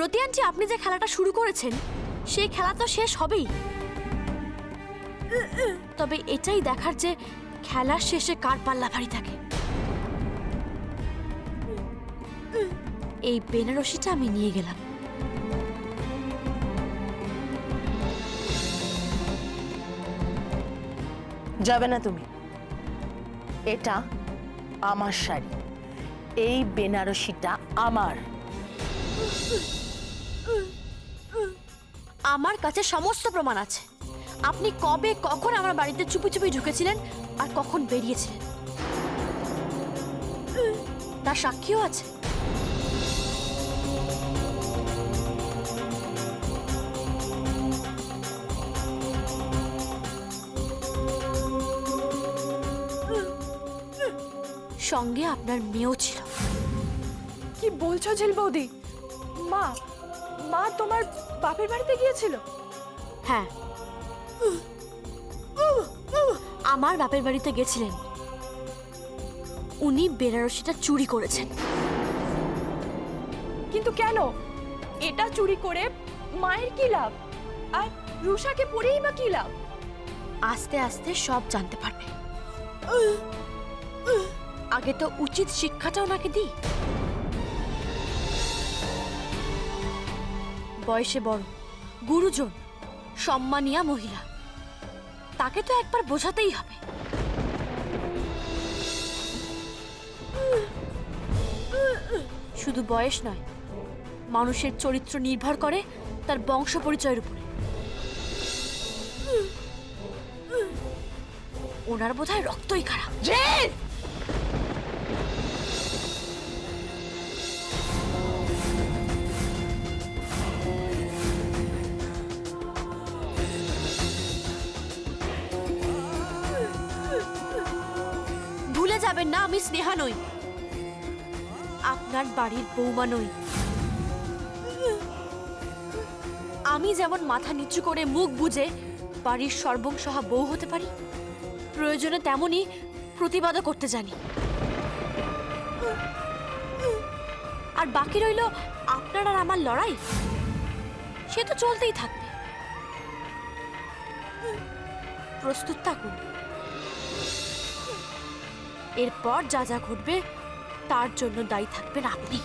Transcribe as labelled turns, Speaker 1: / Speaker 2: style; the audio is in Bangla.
Speaker 1: রতি আন্টি, আপনি যে খেলাটা শুরু করেছেন সেই খেলা তো শেষ হবেই, তবে এটাই দেখার যে খেলার শেষে কার পাল্লা ভারী থাকে। এই বেনারসিটা আমি নিয়ে গেলাম।
Speaker 2: যাবে না তুমি, এটা আমার শাড়ি, এই বেনারসিটা আমার।
Speaker 1: আমার কাছে সমস্ত প্রমাণ আছে। আপনি কবে কখন আমার বাড়িতে চুপি চুপি ঢুকেছিলেন আর কখন বেরিয়েছিলেন, তার সাক্ষীও আছে। সঙ্গে আপনার মেয়েও ছিল।
Speaker 3: কি বলছো ঝিল বৌদি? মা মা তোমার বাপের বাড়িতে গিয়েছিল?
Speaker 1: হ্যাঁ, আমার বাপের বাড়িতে গেছিলেন। উনি বেনারসিটা চুরি করেছেন।
Speaker 3: কিন্তু কেন? এটা চুরি করে মায়ের কি লাভ, আর রুষাকে পরেই বা কি লাভ?
Speaker 1: আস্তে আস্তে সব জানতে পারবে। আগে তো উচিত শিক্ষাটা ওনাকে দিই। বয়সে বড়, গুরুজন, সম্মানিয়া মহিলা, তাকে তো একবার বোঝাতেই হবে। শুধু বয়স নয়, মানুষের চরিত্র নির্ভর করে তার বংশ পরিচয়ের উপরে। ওনার বোধহয় রক্তই খারাপ। ভুলে যাবেন না, আমি স্নেহা নই, আপনার বাড়ির বৌমা নই। আমি যেমন মাথা নিচু করে মুখ বুজে বাড়ির সর্বংসহা বউ হতে পারি, প্রয়োজনে তেমনই প্রতিবাদও করতে জানি। আর বাকি রইল আপনার আর আমার লড়াই, সে তো চলতেই থাকবে। প্রস্তুত থাকুন, এরপর যা যা ঘটবে তার জন্য দায়ী থাকবেন আপনি।